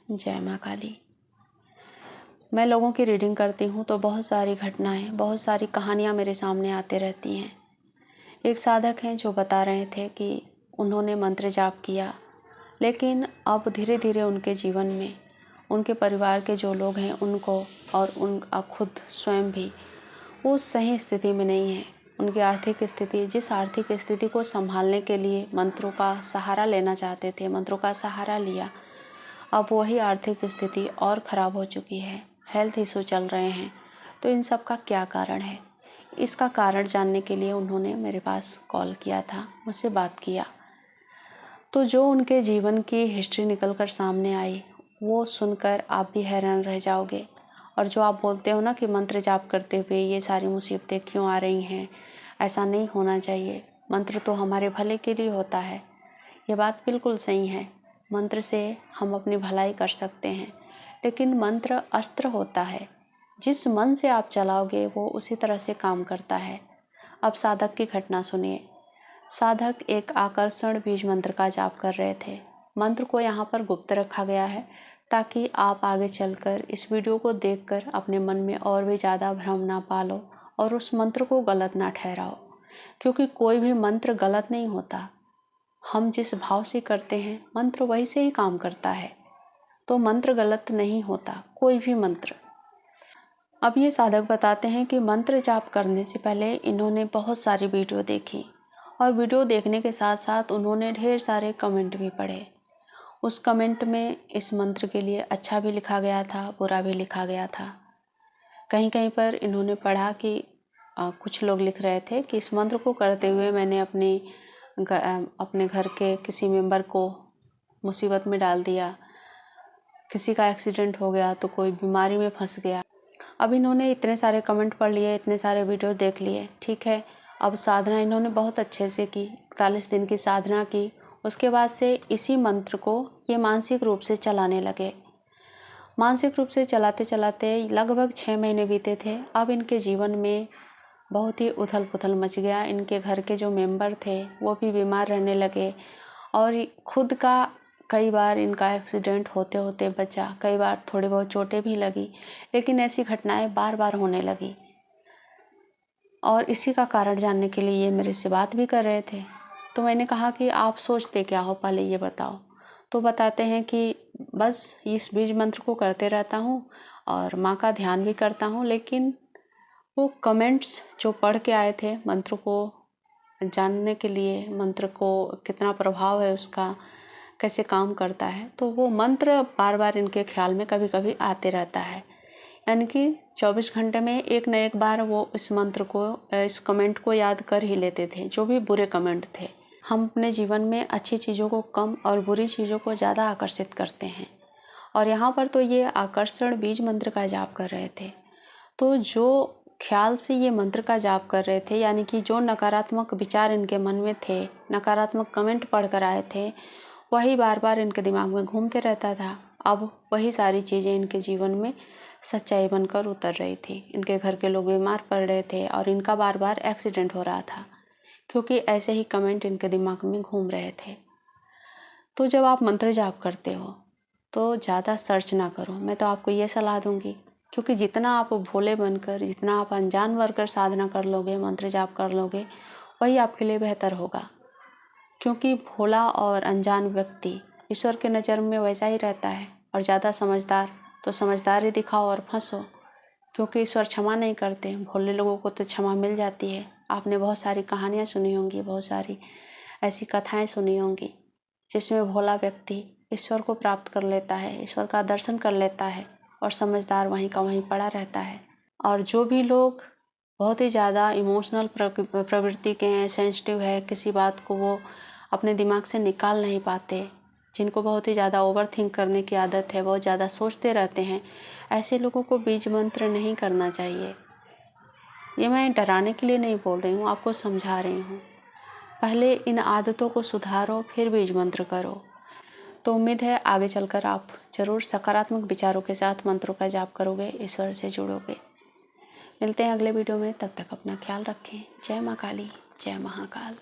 जय माँ काली। मैं लोगों की रीडिंग करती हूँ तो बहुत सारी घटनाएं, बहुत सारी कहानियाँ मेरे सामने आती रहती हैं। एक साधक हैं जो बता रहे थे कि उन्होंने मंत्र जाप किया, लेकिन अब धीरे धीरे उनके जीवन में उनके परिवार के जो लोग हैं उनको और खुद स्वयं भी वो सही स्थिति में नहीं है। उनकी आर्थिक स्थिति, जिस आर्थिक स्थिति को संभालने के लिए मंत्रों का सहारा लेना चाहते थे, मंत्रों का सहारा लिया, अब वही आर्थिक स्थिति और ख़राब हो चुकी है। हेल्थ इशू चल रहे हैं। तो इन सब का क्या कारण है? इसका कारण जानने के लिए उन्होंने मेरे पास कॉल किया था, मुझसे बात किया। तो जो उनके जीवन की हिस्ट्री निकल कर सामने आई वो सुनकर आप भी हैरान रह जाओगे। और जो आप बोलते हो ना कि मंत्र जाप करते हुए ये सारी मुसीबतें क्यों आ रही हैं, ऐसा नहीं होना चाहिए, मंत्र तो हमारे भले के लिए होता है। ये बात बिल्कुल सही है। मंत्र से हम अपनी भलाई कर सकते हैं, लेकिन मंत्र अस्त्र होता है। जिस मन से आप चलाओगे वो उसी तरह से काम करता है। अब साधक की घटना सुनिए। साधक एक आकर्षण बीज मंत्र का जाप कर रहे थे। मंत्र को यहाँ पर गुप्त रखा गया है ताकि आप आगे चलकर इस वीडियो को देखकर अपने मन में और भी ज़्यादा भ्रम ना पालो और उस मंत्र को गलत ना ठहराओ, क्योंकि कोई भी मंत्र गलत नहीं होता। हम जिस भाव से करते हैं मंत्र वही से ही काम करता है। तो मंत्र गलत नहीं होता, कोई भी मंत्र। अब ये साधक बताते हैं कि मंत्र जाप करने से पहले इन्होंने बहुत सारी वीडियो देखी और वीडियो देखने के साथ साथ उन्होंने ढेर सारे कमेंट भी पढ़े। उस कमेंट में इस मंत्र के लिए अच्छा भी लिखा गया था, बुरा भी लिखा गया था। कहीं कहीं पर इन्होंने पढ़ा कि कुछ लोग लिख रहे थे कि इस मंत्र को करते हुए मैंने अपने घर के किसी मेंबर को मुसीबत में डाल दिया, किसी का एक्सीडेंट हो गया तो कोई बीमारी में फंस गया। अब इन्होंने इतने सारे कमेंट पढ़ लिए, इतने सारे वीडियो देख लिए, ठीक है। अब साधना इन्होंने बहुत अच्छे से की, 41 दिन की साधना की। उसके बाद से इसी मंत्र को ये मानसिक रूप से चलाने लगे। मानसिक रूप से चलाते चलाते लगभग 6 महीने बीते थे। अब इनके जीवन में बहुत ही उथल पुथल मच गया। इनके घर के जो मेंबर थे वो भी बीमार रहने लगे और खुद का कई बार इनका एक्सीडेंट होते होते बचा, कई बार थोड़ी बहुत चोटें भी लगी, लेकिन ऐसी घटनाएं बार बार होने लगी। और इसी का कारण जानने के लिए ये मेरे से बात भी कर रहे थे। तो मैंने कहा कि आप सोचते क्या हो, पहले ये बताओ। तो बताते हैं कि बस इस बीज मंत्र को करते रहता हूँ और माँ का ध्यान भी करता हूँ, लेकिन वो कमेंट्स जो पढ़ के आए थे मंत्र को जानने के लिए, मंत्र को कितना प्रभाव है उसका, कैसे काम करता है, तो वो मंत्र बार बार इनके ख्याल में कभी कभी आते रहता है। यानी कि 24 घंटे में एक न एक बार वो इस मंत्र को, इस कमेंट को याद कर ही लेते थे, जो भी बुरे कमेंट थे। हम अपने जीवन में अच्छी चीज़ों को कम और बुरी चीज़ों को ज़्यादा आकर्षित करते हैं। और यहाँ पर तो ये आकर्षण बीज मंत्र का जाप कर रहे थे। तो जो ख्याल से ये मंत्र का जाप कर रहे थे, यानी कि जो नकारात्मक विचार इनके मन में थे, नकारात्मक कमेंट पढ़ कर आए थे, वही बार बार इनके दिमाग में घूमते रहता था। अब वही सारी चीज़ें इनके जीवन में सच्चाई बनकर उतर रही थी। इनके घर के लोग बीमार पड़ रहे थे और इनका बार बार एक्सीडेंट हो रहा था, क्योंकि ऐसे ही कमेंट इनके दिमाग में घूम रहे थे। तो जब आप मंत्र जाप करते हो तो ज़्यादा सर्च ना करो, मैं तो आपको ये सलाह दूंगी, क्योंकि जितना आप भोले बनकर, जितना आप अनजान बनकर साधना कर लोगे, मंत्र जाप कर लोगे, वही आपके लिए बेहतर होगा। क्योंकि भोला और अनजान व्यक्ति ईश्वर के नज़र में वैसा ही रहता है, और ज़्यादा समझदार तो समझदारी दिखाओ और फंसो, क्योंकि ईश्वर क्षमा नहीं करते। भोले लोगों को तो क्षमा मिल जाती है। आपने बहुत सारी कहानियाँ सुनी होंगी, बहुत सारी ऐसी कथाएं सुनी होंगी जिसमें भोला व्यक्ति ईश्वर को प्राप्त कर लेता है, ईश्वर का दर्शन कर लेता है, और समझदार वहीं का वहीं पड़ा रहता है। और जो भी लोग बहुत ही ज़्यादा इमोशनल प्रवृत्ति के हैं, सेंसिटिव है, किसी बात को वो अपने दिमाग से निकाल नहीं पाते, जिनको बहुत ही ज़्यादा ओवर थिंक करने की आदत है, बहुत ज़्यादा सोचते रहते हैं, ऐसे लोगों को बीज मंत्र नहीं करना चाहिए। ये मैं डराने के लिए नहीं बोल रही हूँ, आपको समझा रही हूँ। पहले इन आदतों को सुधारो, फिर बीज मंत्र करो। तो उम्मीद है आगे चलकर आप जरूर सकारात्मक विचारों के साथ मंत्रों का जाप करोगे, ईश्वर से जुड़ोगे। मिलते हैं अगले वीडियो में, तब तक अपना ख्याल रखें। जय माँ काली, जय महाकाल।